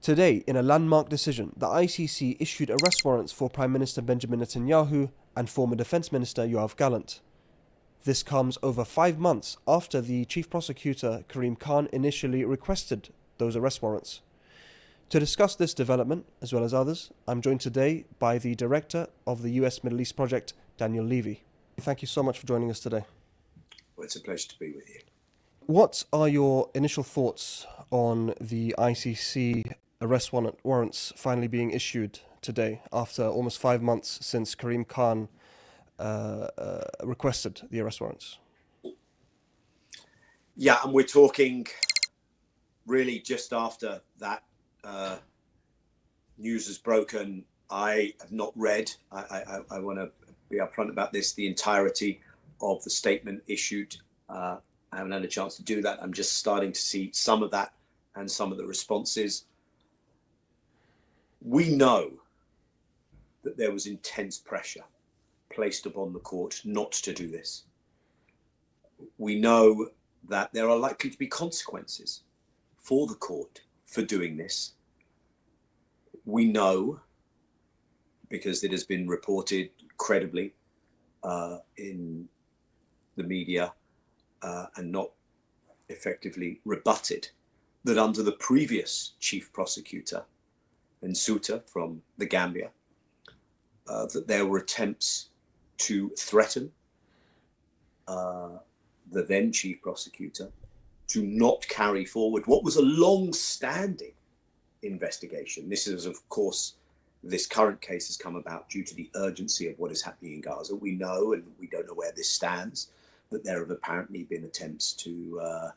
Today, in a landmark decision, the ICC issued arrest warrants for Prime Minister Benjamin Netanyahu and former Defence Minister Yoav Galant. This comes over 5 months after the Chief Prosecutor Karim Khan initially requested those arrest warrants. To discuss this development, as well as others, I'm joined today by the Director of the US Middle East Project, Daniel Levy. Thank you so much for joining us today. Well, it's a pleasure to be with you. What are your initial thoughts on the ICC arrest warrants finally being issued today, after almost 5 months since Karim Khan requested the arrest warrants? Yeah, and we're talking really just after that news has broken. I have not read, I want to be upfront about this, the entirety of the statement issued. I haven't had a chance to do that. I'm just starting to see some of that and some of the responses. We know that there was intense pressure placed upon the court not to do this. We know that there are likely to be consequences for the court for doing this. We know, because it has been reported credibly in the media and not effectively rebutted, that under the previous chief prosecutor, Nsuta from the Gambia, that there were attempts to threaten the then chief prosecutor to not carry forward what was a long-standing investigation. This is, of course, this current case has come about due to the urgency of what is happening in Gaza. We know, and we don't know where this stands, that there have apparently been attempts to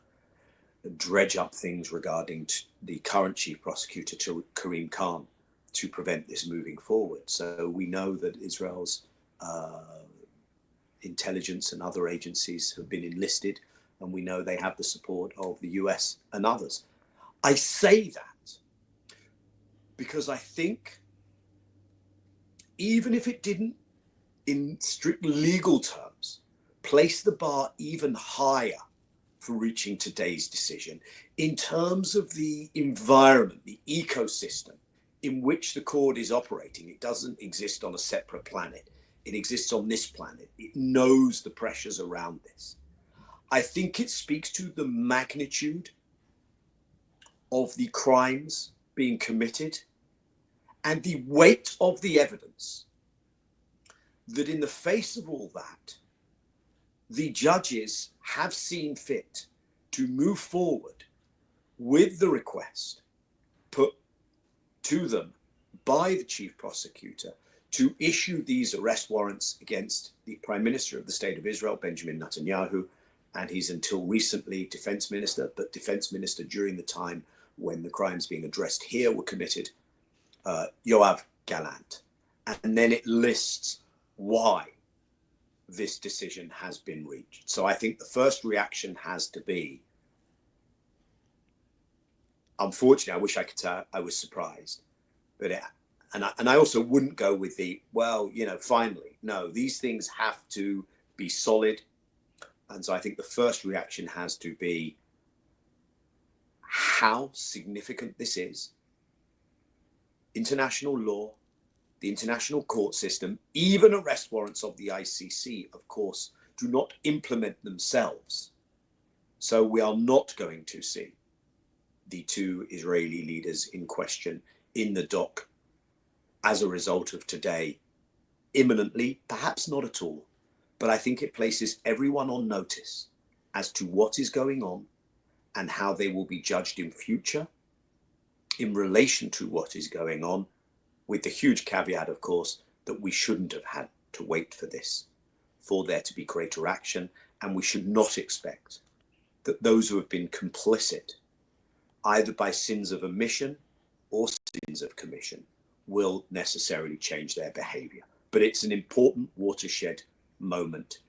dredge up things regarding the current chief prosecutor, Karim Khan, to prevent this moving forward. So we know that Israel's intelligence and other agencies have been enlisted, and we know they have the support of the US and others. I say that because I think even if it didn't, in strict legal terms, place the bar even higher for reaching today's decision, in terms of the environment, the ecosystem in which the court is operating, it doesn't exist on a separate planet. It exists on this planet. It knows the pressures around this. I think it speaks to the magnitude of the crimes being committed and the weight of the evidence that in the face of all that, the judges have seen fit to move forward with the request put to them by the chief prosecutor to issue these arrest warrants against the Prime Minister of the State of Israel, Benjamin Netanyahu, and he's until recently defense minister, but defense minister during the time when the crimes being addressed here were committed, Yoav Galant. And then it lists why this decision has been reached. So I think the first reaction has to be, unfortunately, I wish I could say I was surprised, but I also wouldn't go with the, well, finally. No, these things have to be solid. And so I think the first reaction has to be how significant this is. International law, the international court system, even arrest warrants of the ICC, of course, do not implement themselves. So we are not going to see the two Israeli leaders in question in the dock as a result of today, imminently, perhaps not at all. But I think it places everyone on notice as to what is going on and how they will be judged in future in relation to what is going on, with the huge caveat, of course, that we shouldn't have had to wait for this, for there to be greater action, and we should not expect that those who have been complicit, either by sins of omission or sins of commission, will necessarily change their behavior. But it's an important watershed moment,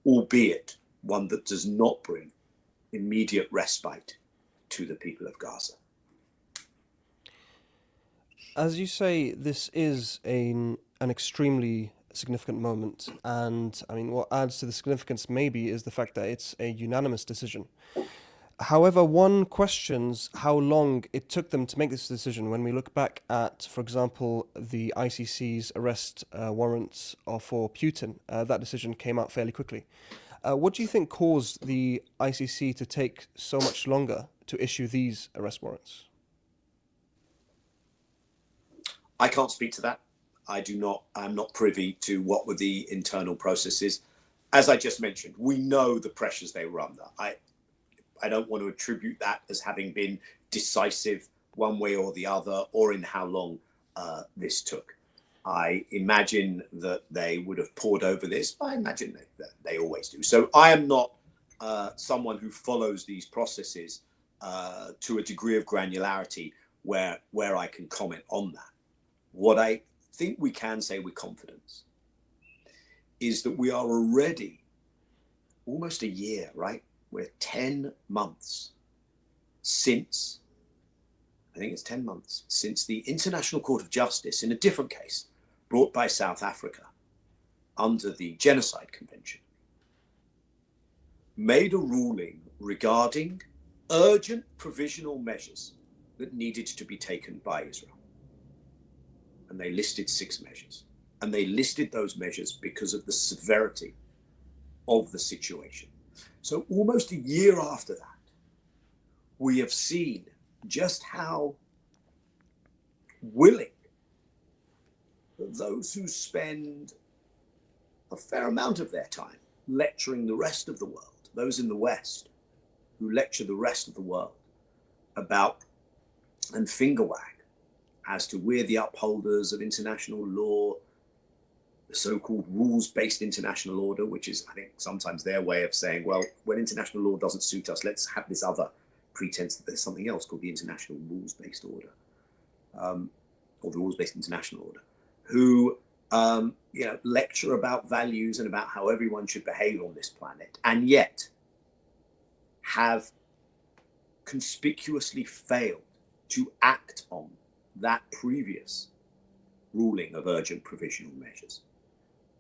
albeit one that does not bring immediate respite to the people of Gaza. As you say, this is an extremely significant moment, and I mean, what adds to the significance maybe is the fact that it's a unanimous decision. However, one questions how long it took them to make this decision. When we look back at, for example, the ICC's arrest warrants for Putin, that decision came out fairly quickly. What do you think caused the ICC to take so much longer to issue these arrest warrants? I can't speak to that. I'm not privy to what were the internal processes. As I just mentioned, we know the pressures they were under. I don't want to attribute that as having been decisive one way or the other, or in how long this took. I imagine that they would have pored over this. I imagine that they always do. So I am not someone who follows these processes to a degree of granularity where I can comment on that. What I think we can say with confidence is that we are already almost a year, right? We're 10 months since, I think it's 10 months, since the International Court of Justice, in a different case, brought by South Africa under the Genocide Convention, made a ruling regarding urgent provisional measures that needed to be taken by Israel. And they listed 6 measures. And they listed those measures because of the severity of the situation. So almost a year after that, we have seen just how willing those who spend a fair amount of their time lecturing the rest of the world, those in the West who lecture the rest of the world about and finger wag as to we're the upholders of international law, the so-called rules-based international order, which is, I think, sometimes their way of saying, well, when international law doesn't suit us, let's have this other pretense that there's something else called the international rules-based order, or the rules-based international order, who lecture about values and about how everyone should behave on this planet, and yet have conspicuously failed to act on that previous ruling of urgent provisional measures.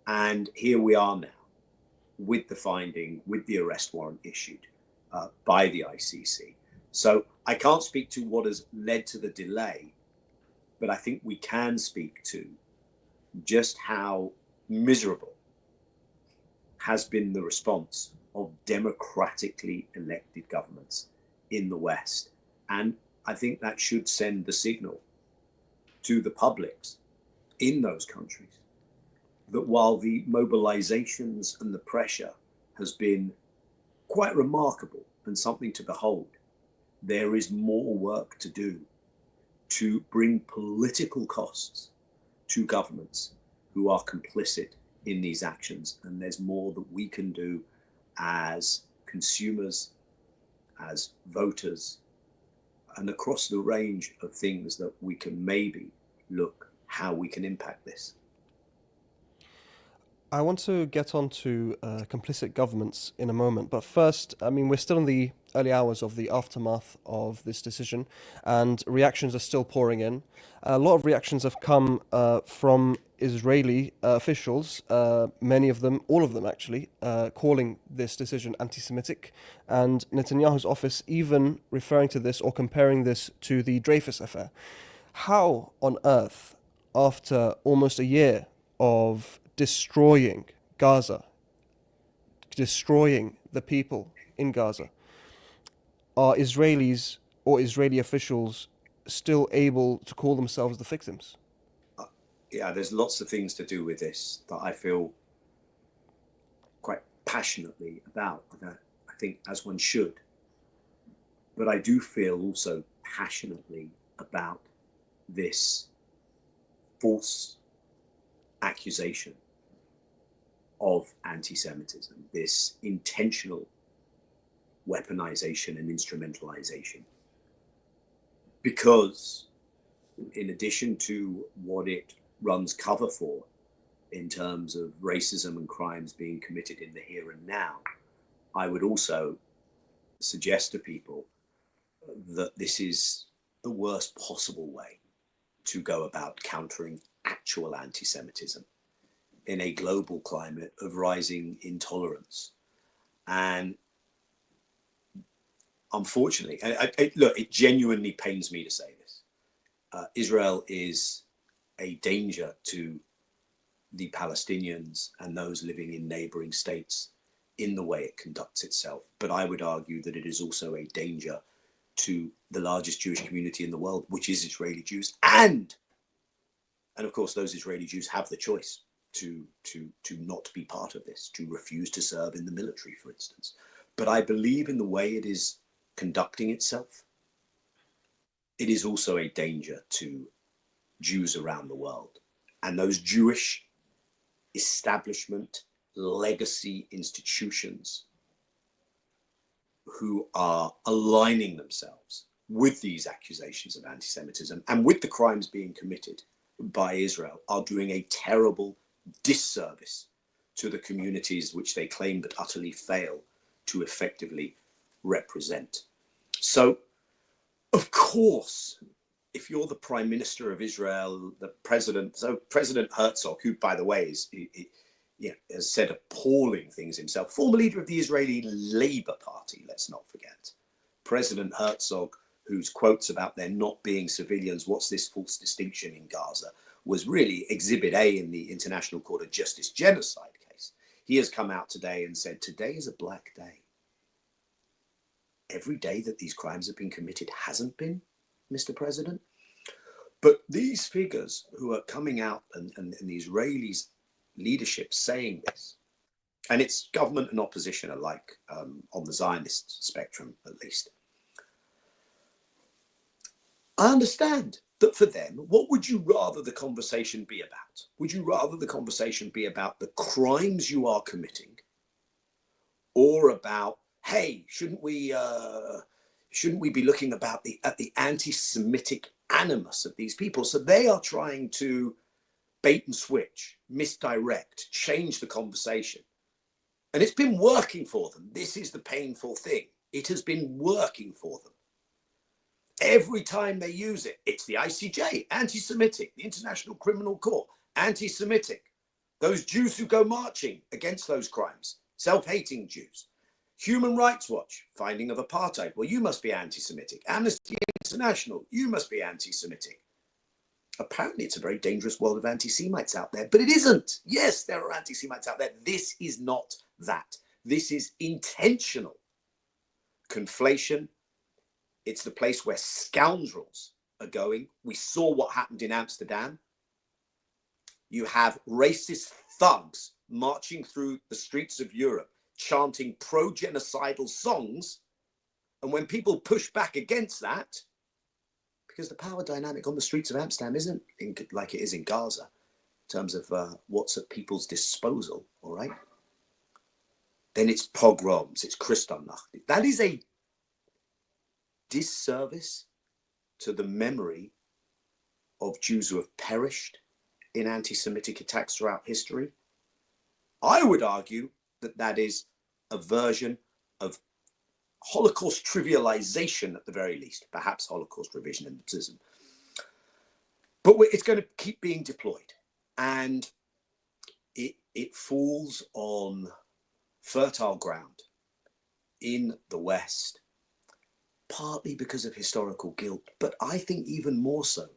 And here we are now with the finding, with the arrest warrant issued by the ICC. So I can't speak to what has led to the delay, but I think we can speak to just how miserable has been the response of democratically elected governments in the West. And I think that should send the signal to the publics in those countries that while the mobilizations and the pressure has been quite remarkable and something to behold, there is more work to do to bring political costs to governments who are complicit in these actions. And there's more that we can do as consumers, as voters, and across the range of things that we can maybe look how we can impact this. I want to get on to complicit governments in a moment, but first, I mean, we're still in the early hours of the aftermath of this decision, and reactions are still pouring in. A lot of reactions have come from Israeli officials, many of them, all of them actually, calling this decision anti-Semitic, and Netanyahu's office even referring to this or comparing this to the Dreyfus affair. How on earth, after almost a year of destroying Gaza, destroying the people in Gaza, are Israelis or Israeli officials still able to call themselves the victims? Yeah, there's lots of things to do with this that I feel quite passionately about, that I think as one should. But I do feel also passionately about this false accusation of anti-Semitism, this intentional weaponization and instrumentalization. Because in addition to what it runs cover for in terms of racism and crimes being committed in the here and now, I would also suggest to people that this is the worst possible way to go about countering actual anti-Semitism in a global climate of rising intolerance. And unfortunately, and look, it genuinely pains me to say this. Israel is a danger to the Palestinians and those living in neighboring states in the way it conducts itself. But I would argue that it is also a danger to the largest Jewish community in the world, which is Israeli Jews. And of course, those Israeli Jews have the choice to not be part of this, to refuse to serve in the military, for instance. But I believe in the way it is conducting itself. It is also a danger to Jews around the world. And those Jewish establishment, legacy institutions who are aligning themselves with these accusations of anti-Semitism and with the crimes being committed by Israel are doing a terrible disservice to the communities which they claim but utterly fail to effectively represent. So, of course, if you're the Prime Minister of Israel, the President, so President Herzog, who, by the way, has said appalling things himself, former leader of the Israeli Labour Party, let's not forget. President Herzog, whose quotes about there not being civilians, what's this false distinction in Gaza, was really Exhibit A in the International Court of Justice genocide case. He has come out today and said, today is a black day. Every day that these crimes have been committed hasn't been, Mr. President. But these figures who are coming out and the Israelis leadership saying this, and it's government and opposition alike on the Zionist spectrum, at least. I understand that for them, what would you rather the conversation be about? Would you rather the conversation be about the crimes you are committing, or about, hey, shouldn't we be looking at the anti-Semitic animus of these people? So they are trying to bait and switch, misdirect, change the conversation. And it's been working for them. This is the painful thing. It has been working for them. Every time they use it, it's the ICJ, anti-Semitic, the International Criminal Court, anti-Semitic. Those Jews who go marching against those crimes, self-hating Jews. Human Rights Watch, finding of apartheid. Well, you must be anti-Semitic. Amnesty International, you must be anti-Semitic. Apparently, it's a very dangerous world of anti-Semites out there, but it isn't. Yes, there are anti-Semites out there. This is not that. This is intentional conflation. It's the place where scoundrels are going. We saw what happened in Amsterdam. You have racist thugs marching through the streets of Europe, chanting pro-genocidal songs. And when people push back against that, because the power dynamic on the streets of Amsterdam isn't like it is in Gaza, in terms of what's at people's disposal, all right? Then it's pogroms, it's Kristallnacht. That is a disservice to the memory of Jews who have perished in anti-Semitic attacks throughout history. I would argue that that is a version of Holocaust trivialization at the very least, perhaps Holocaust revisionism. But it's going to keep being deployed, and it falls on fertile ground in the West, partly because of historical guilt, but I think even more so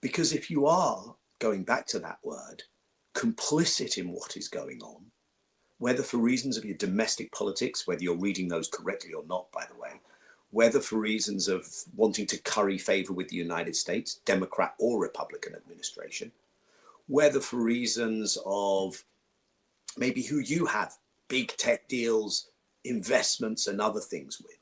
because if you are, going back to that word, complicit in what is going on, whether for reasons of your domestic politics, whether you're reading those correctly or not, by the way, whether for reasons of wanting to curry favor with the United States, Democrat or Republican administration, whether for reasons of maybe who you have big tech deals, investments and other things with.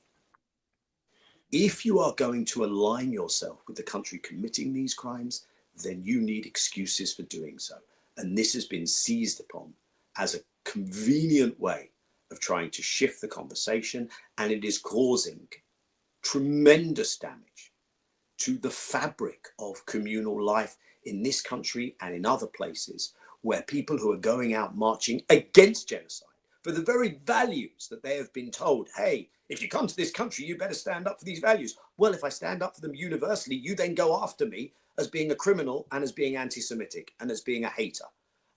If you are going to align yourself with the country committing these crimes, then you need excuses for doing so. And this has been seized upon as a convenient way of trying to shift the conversation, and it is causing tremendous damage to the fabric of communal life in this country and in other places where people who are going out marching against genocide for the very values that they have been told, hey, if you come to this country, you better stand up for these values. Well, if I stand up for them universally, you then go after me as being a criminal and as being anti-Semitic and as being a hater.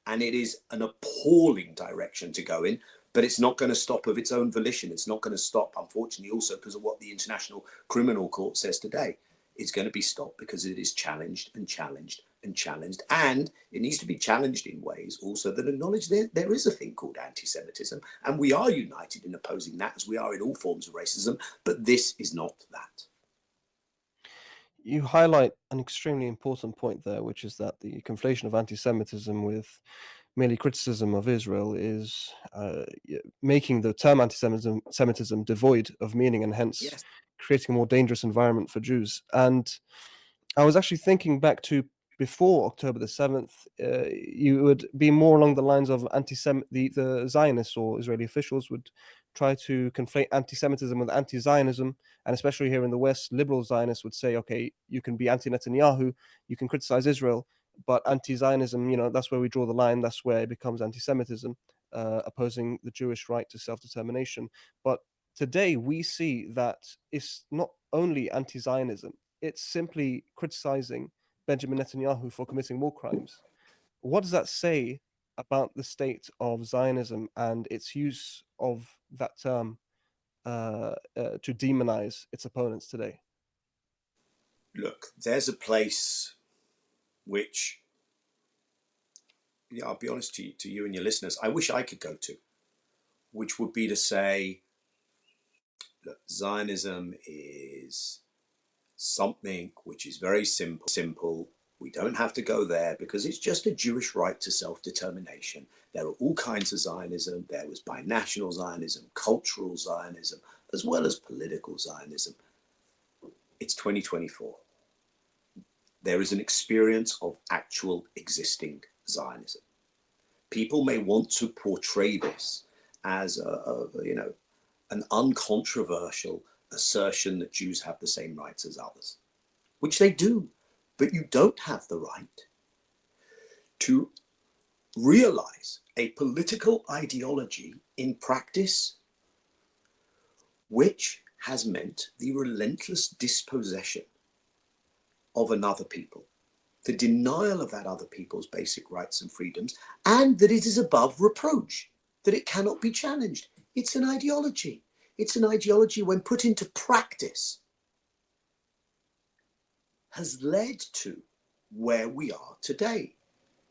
And it is an appalling direction to go in. But it's not going to stop of its own volition. It's not going to stop, unfortunately, also because of what the International Criminal Court says today. It's going to be stopped because it is challenged and challenged and challenged. And it needs to be challenged in ways also that acknowledge there is a thing called anti-Semitism. And we are united in opposing that, as we are in all forms of racism. But this is not that. You highlight an extremely important point there, which is that the conflation of anti-Semitism with merely criticism of Israel is making the term anti-Semitism devoid of meaning, and hence Yes. creating a more dangerous environment for Jews. And I was actually thinking back to before October the 7th, you would be more along the lines of the Zionists or Israeli officials would try to conflate anti-Semitism with anti-Zionism, and especially here in the West, liberal Zionists would say, okay, you can be anti-Netanyahu, you can criticize Israel, but anti-Zionism, that's where we draw the line, that's where it becomes anti-Semitism, opposing the Jewish right to self-determination. But today we see that it's not only anti-Zionism, it's simply criticizing Benjamin Netanyahu for committing war crimes. What does that say about the state of Zionism and its use of that term to demonize its opponents today? Look, there's a place which, I'll be honest to you and your listeners, I wish I could go to, which would be to say, look, Zionism is something which is very simple. We don't have to go there because it's just a Jewish right to self-determination. There are all kinds of Zionism. There was binational Zionism, cultural Zionism, as well as political Zionism. It's 2024. There is an experience of actual existing Zionism. People may want to portray this as an uncontroversial assertion that Jews have the same rights as others, which they do, but you don't have the right to realize a political ideology in practice which has meant the relentless dispossession of another people, the denial of that other people's basic rights and freedoms, and that it is above reproach, that it cannot be challenged. It's an ideology. It's an ideology when put into practice has led to where we are today.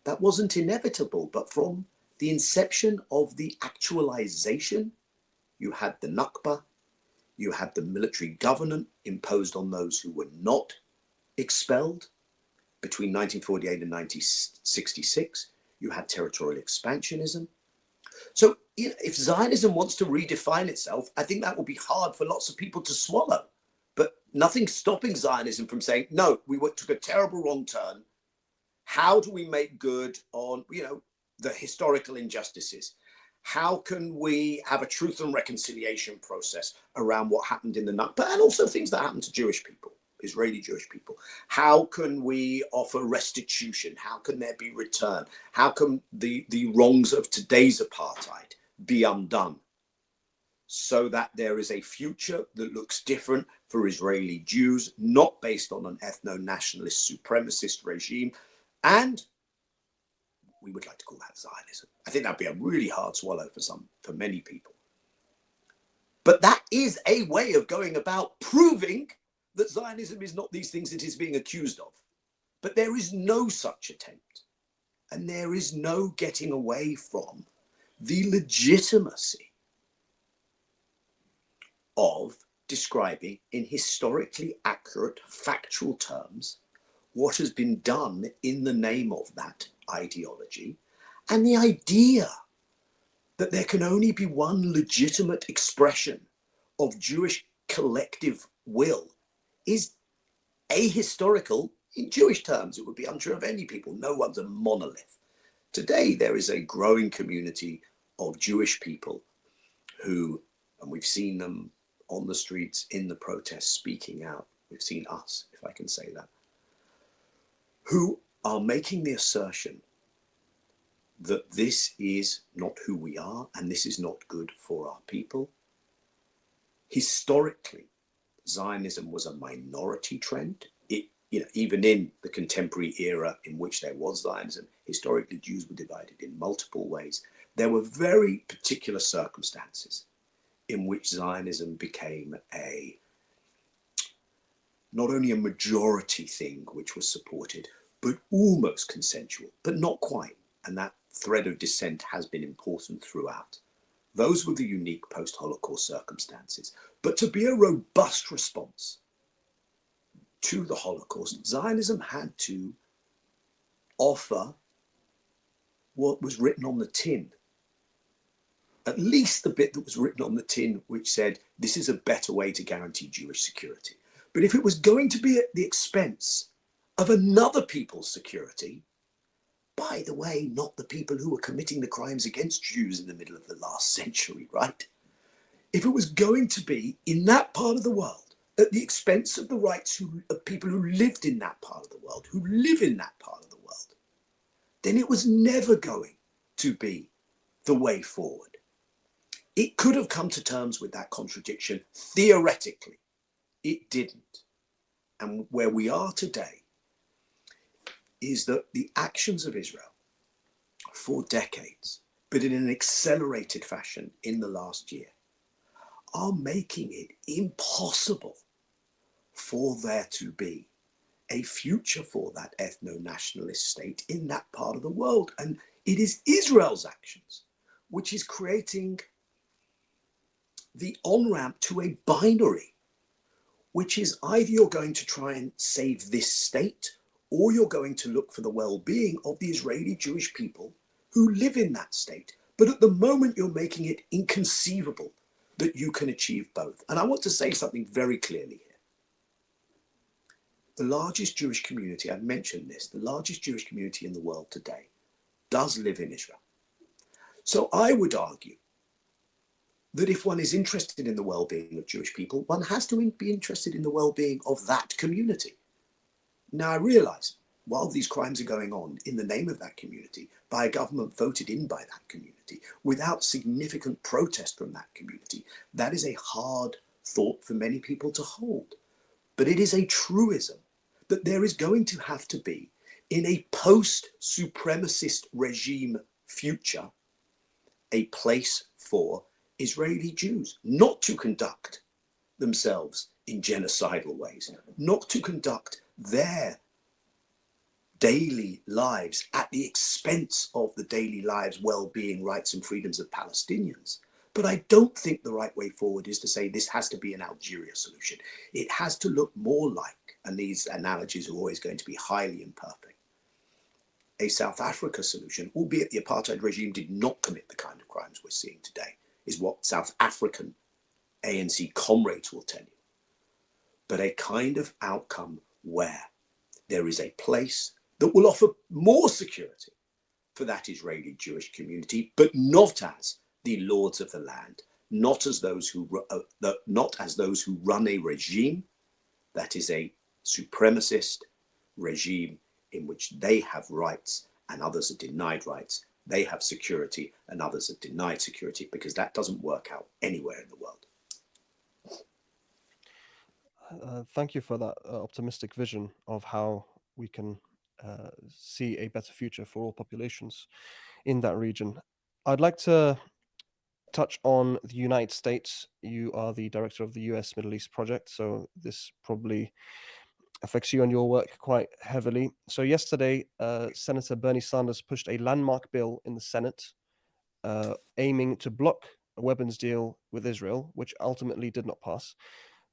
That wasn't inevitable, but from the inception of the actualization, you had the Nakba, you had the military government imposed on those who were not expelled between 1948 and 1966. You had territorial expansionism. So if Zionism wants to redefine itself, I think that will be hard for lots of people to swallow. But nothing's stopping Zionism from saying, no, we took a terrible wrong turn. How do we make good on, the historical injustices? How can we have a truth and reconciliation process around what happened in the Nakba and also things that happened to Jewish people, Israeli Jewish people? How can we offer restitution? How can there be return? How can the wrongs of today's apartheid be undone so that there is a future that looks different for Israeli Jews, not based on an ethno-nationalist supremacist regime? And we would like to call that Zionism. I think that'd be a really hard swallow for many people. But that is a way of going about proving that Zionism is not these things it is being accused of. But there is no such attempt. And there is no getting away from the legitimacy of describing in historically accurate, factual terms what has been done in the name of that ideology, and the idea that there can only be one legitimate expression of Jewish collective will is ahistorical in Jewish terms. It would be untrue of any people. No one's a monolith. Today, there is a growing community of Jewish people who, and we've seen them on the streets, in the protests, speaking out. We've seen us, if I can say that, who are making the assertion that this is not who we are and this is not good for our people. Historically, Zionism was a minority trend. Even in the contemporary era in which there was Zionism, historically Jews were divided in multiple ways. there were very particular circumstances in which Zionism became not only a majority thing which was supported, but almost consensual, but not quite. And that thread of dissent has been important throughout. Those were the unique post-Holocaust circumstances. But to be a robust response to the Holocaust, Zionism had to offer what was written on the tin. At least the bit that was written on the tin which said, this is a better way to guarantee Jewish security. But if it was going to be at the expense of another people's security, by the way, not the people who were committing the crimes against Jews in the middle of the last century, right? If it was going to be in that part of the world, at the expense of the rights of people who lived in that part of the world, who live in that part of the world, then it was never going to be the way forward. It could have come to terms with that contradiction theoretically. It didn't. And where we are today is that the actions of Israel for decades, but in an accelerated fashion in the last year, are making it impossible for there to be a future for that ethno-nationalist state in that part of the world. And it is Israel's actions which is creating the on-ramp to a binary, which is either you're going to try and save this state, or you're going to look for the well-being of the Israeli Jewish people who live in that state. But at the moment, you're making it inconceivable that you can achieve both. And I want to say something very clearly here. The largest Jewish community, I've mentioned this, the largest Jewish community in the world today does live in Israel. So I would argue that if one is interested in the well-being of Jewish people, one has to be interested in the well-being of that community. Now, I realize while these crimes are going on in the name of that community, by a government voted in by that community, without significant protest from that community, that is a hard thought for many people to hold. But it is a truism that there is going to have to be, in a post-supremacist regime future, a place for Israeli Jews not to conduct themselves in genocidal ways, not to conduct their daily lives at the expense of the daily lives, well-being, rights and freedoms of Palestinians. But I don't think the right way forward is to say this has to be an Algeria solution. It has to look more like, and these analogies are always going to be highly imperfect, a South Africa solution, albeit the apartheid regime did not commit the kind of crimes we're seeing today, is what South African ANC comrades will tell you. But a kind of outcome where there is a place that will offer more security for that Israeli Jewish community, but not as the lords of the land, not as those who run a regime that is a supremacist regime in which they have rights and others are denied rights. They have security and others are denied security, because that doesn't work out anywhere in the world. Thank you for that optimistic vision of how we can see a better future for all populations in that region. I'd like to touch on the United States. You are the director of the US Middle East Project, so this probably affects you and your work quite heavily. So yesterday, Senator Bernie Sanders pushed a landmark bill in the Senate aiming to block a weapons deal with Israel, which ultimately did not pass.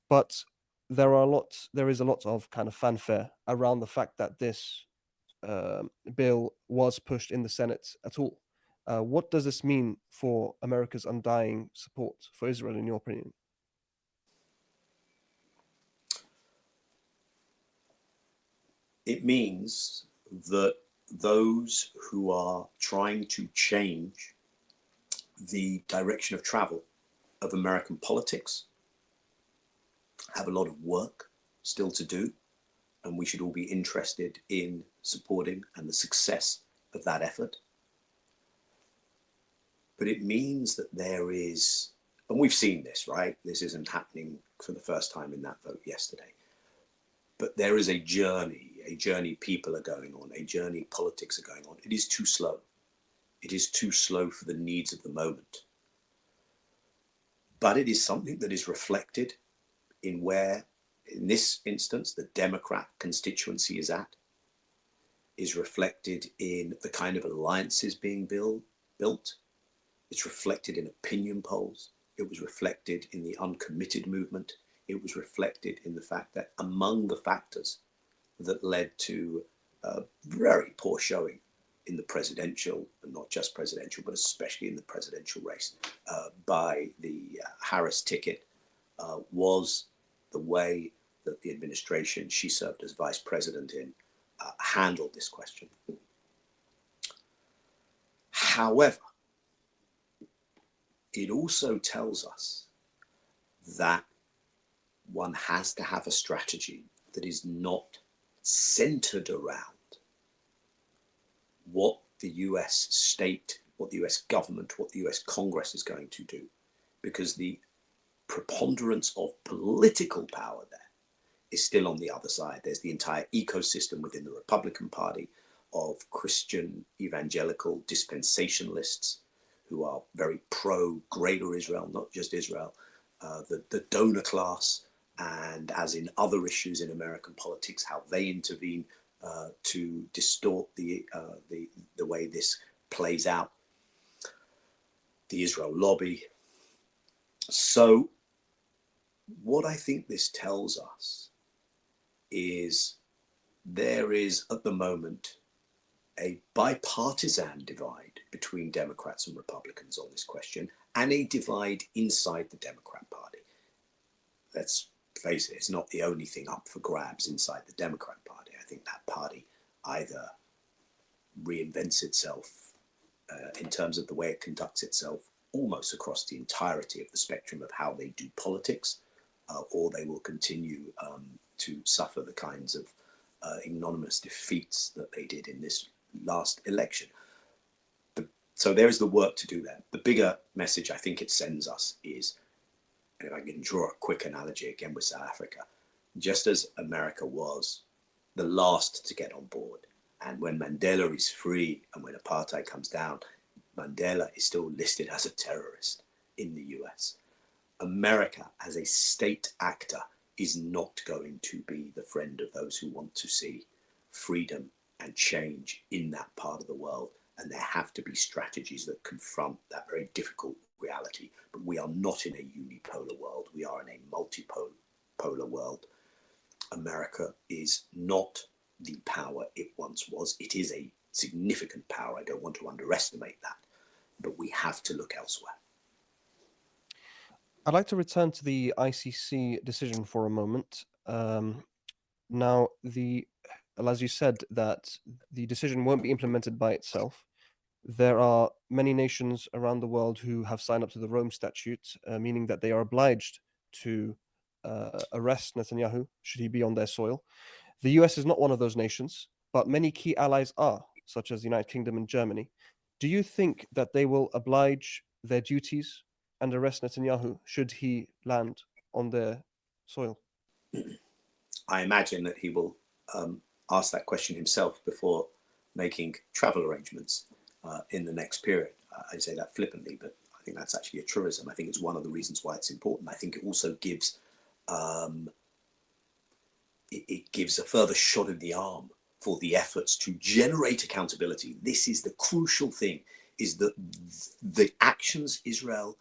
But there is a lot of kind of fanfare around the fact that this bill was pushed in the Senate at all. What does this mean for America's undying support for Israel, in your opinion? It means that those who are trying to change the direction of travel of American politics have a lot of work still to do, and we should all be interested in supporting and the success of that effort. But it means that there is, and we've seen this, right? This isn't happening for the first time in that vote yesterday. But there is a journey people are going on, a journey politics are going on. It is too slow. It is too slow for the needs of the moment. But it is something that is reflected in where, in this instance, the Democrat constituency is at, is reflected in the kind of alliances being built. It's reflected in opinion polls. It was reflected in the uncommitted movement. It was reflected in the fact that among the factors that led to a very poor showing in the presidential, and not just presidential, but especially in the presidential race, by the Harris ticket, was the way that the administration she served as vice president in handled this question. However, it also tells us that one has to have a strategy that is not centered around what the US state, what the US government, what the US Congress is going to do, because the preponderance of political power there is still on the other side. There's the entire ecosystem within the Republican Party of Christian evangelical dispensationalists who are very pro Greater Israel, not just Israel, the donor class, and as in other issues in American politics, how they intervene to distort the way this plays out, the Israel lobby. So what I think this tells us is there is at the moment a bipartisan divide between Democrats and Republicans on this question, and a divide inside the Democrat Party. Let's face it, it's not the only thing up for grabs inside the Democrat Party. I think that party either reinvents itself in terms of the way it conducts itself almost across the entirety of the spectrum of how they do politics, or they will continue to suffer the kinds of ignominious defeats that they did in this last election. So there is the work to do there. The bigger message I think it sends us is, and if I can draw a quick analogy again with South Africa, just as America was the last to get on board, and when Mandela is free and when apartheid comes down, Mandela is still listed as a terrorist in the US. America as a state actor is not going to be the friend of those who want to see freedom and change in that part of the world. And there have to be strategies that confront that very difficult reality. But we are not in a unipolar world. We are in a multipolar world. America is not the power it once was. It is a significant power. I don't want to underestimate that. But we have to look elsewhere. I'd like to return to the ICC decision for a moment. Now, as you said, that the decision won't be implemented by itself. There are many nations around the world who have signed up to the Rome Statute, meaning that they are obliged to arrest Netanyahu should he be on their soil. The US is not one of those nations, but many key allies are, such as the United Kingdom and Germany. Do you think that they will oblige their duties and arrest Netanyahu should he land on their soil? I imagine that he will ask that question himself before making travel arrangements in the next period. I say that flippantly, but I think that's actually a truism. I think it's one of the reasons why it's important. I think it also gives it gives a further shot in the arm for the efforts to generate accountability. This is the crucial thing, is that the actions Israel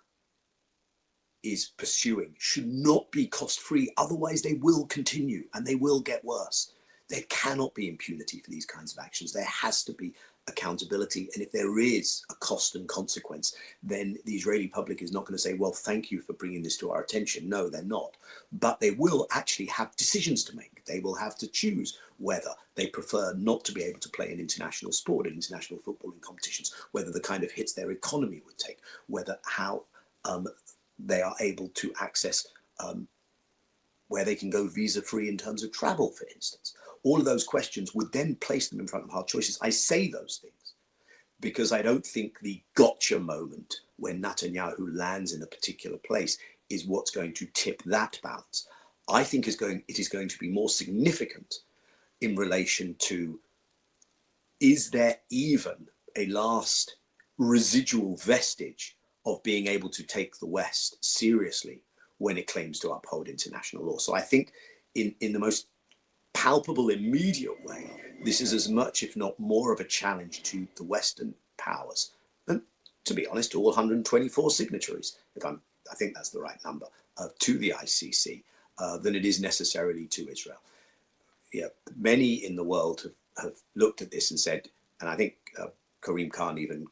is pursuing should not be cost-free. Otherwise, they will continue and they will get worse. There cannot be impunity for these kinds of actions. There has to be accountability. And if there is a cost and consequence, then the Israeli public is not going to say, well, thank you for bringing this to our attention. No, they're not. But they will actually have decisions to make. They will have to choose whether they prefer not to be able to play an international sport, in international footballing competitions, whether the kind of hits their economy would take, whether how they are able to access where they can go visa-free in terms of travel, for instance. All of those questions would then place them in front of hard choices. I say those things because I don't think the gotcha moment when Netanyahu lands in a particular place is what's going to tip that balance. I think it is going to be more significant in relation to, is there even a last residual vestige of being able to take the West seriously when it claims to uphold international law. So I think in the most palpable, immediate way, this is as much, if not more, of a challenge to the Western powers. And to be honest, all 124 signatories, I think that's the right number, to the ICC, than it is necessarily to Israel. Yeah, many in the world have looked at this and said, and I think Karim Khan even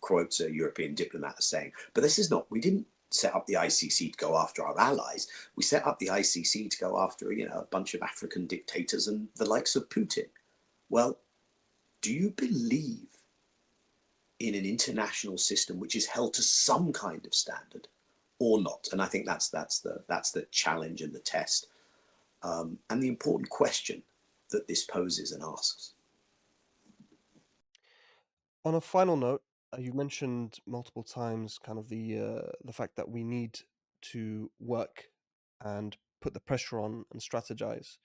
quotes a European diplomat as saying, but this is not, we didn't set up the ICC to go after our allies. We set up the ICC to go after, a bunch of African dictators and the likes of Putin. Well, do you believe in an international system which is held to some kind of standard or not? And I think that's the challenge and the test, and the important question that this poses and asks. On a final note, you've mentioned multiple times kind of the fact that we need to work and put the pressure on and strategize.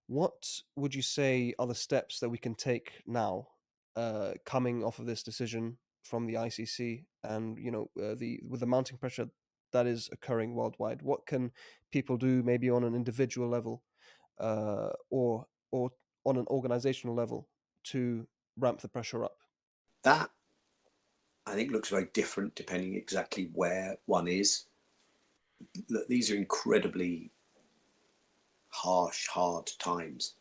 What would you say are the steps that we can take now, coming off of this decision from the ICC, and with the mounting pressure that is occurring worldwide? What can people do, maybe on an individual level, or on an organizational level, to ramp the pressure up? That, I think, looks very different depending exactly where one is. These are incredibly harsh, hard times,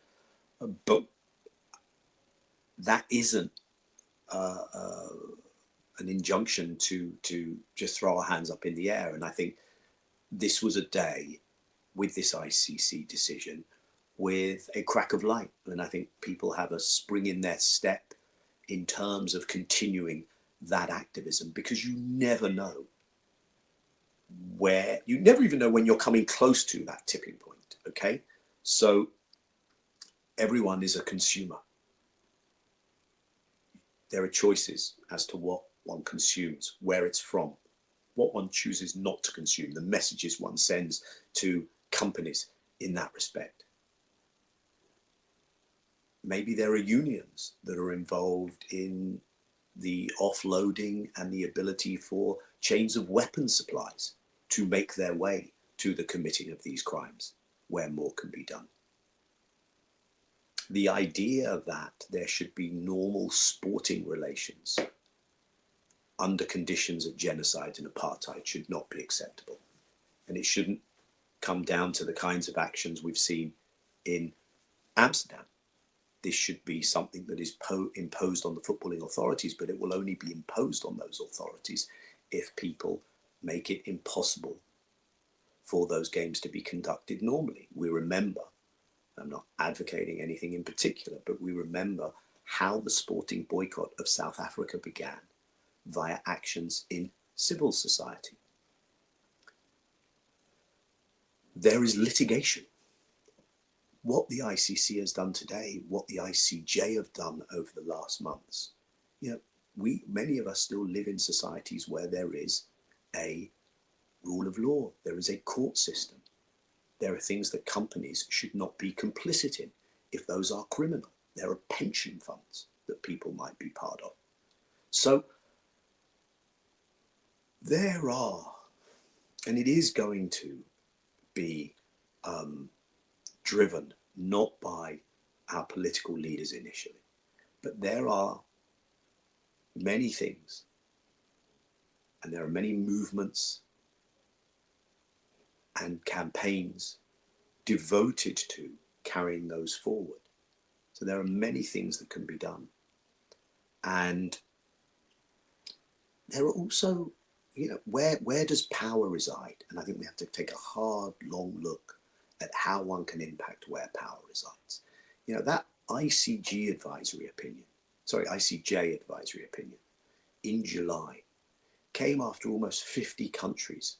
but that isn't an injunction to just throw our hands up in the air. And I think this was a day with this ICC decision with a crack of light. And I think people have a spring in their step in terms of continuing that activism, because you never know you never even know when you're coming close to that tipping point. Okay. So everyone is a consumer. There are choices as to what one consumes, where it's from, what one chooses not to consume, the messages one sends to companies in that respect. Maybe there are unions that are involved in the offloading and the ability for chains of weapons supplies to make their way to the committing of these crimes, where more can be done. The idea that there should be normal sporting relations under conditions of genocide and apartheid should not be acceptable. And it shouldn't come down to the kinds of actions we've seen in Amsterdam. This should be something that is imposed on the footballing authorities, but it will only be imposed on those authorities if people make it impossible for those games to be conducted normally. We remember, I'm not advocating anything in particular, but we remember how the sporting boycott of South Africa began via actions in civil society. There is litigation. What the ICC has done today, what the ICJ have done over the last months, many of us still live in societies where there is a rule of law, there is a court system. There are things that companies should not be complicit in if those are criminal. There are pension funds that people might be part of. So there are, and it is going to be driven not by our political leaders initially, but there are many things, and there are many movements and campaigns devoted to carrying those forward. So there are many things that can be done. And there are also, where does power reside? And I think we have to take a hard, long look at how one can impact where power resides. That ICJ advisory opinion in July came after almost 50 countries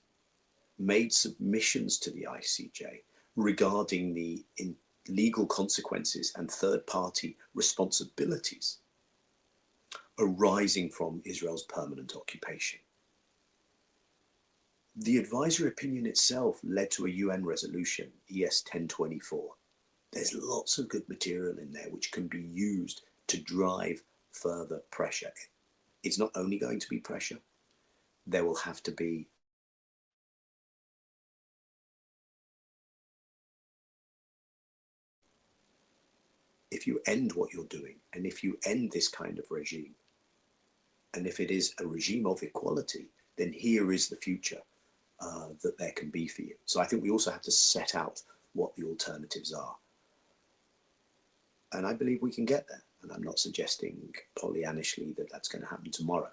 made submissions to the ICJ regarding the legal consequences and third-party responsibilities arising from Israel's permanent occupation. The advisory opinion itself led to a UN resolution, ES 1024. There's lots of good material in there which can be used to drive further pressure. it's not only going to be pressure. There will have to be if you end what you're doing, and if you end this kind of regime, and if it is a regime of equality, then here is the future that there can be for you. So I think we also have to set out what the alternatives are. And I believe we can get there. And I'm not suggesting Pollyannishly that that's going to happen tomorrow.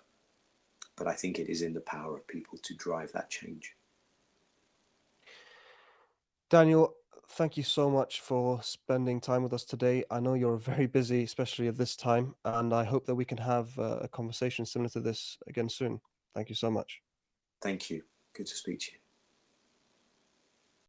But I think it is in the power of people to drive that change. Daniel, thank you so much for spending time with us today. I know you're very busy, especially at this time, and I hope that we can have a conversation similar to this again soon. Thank you so much. Thank you. Good to speak to you.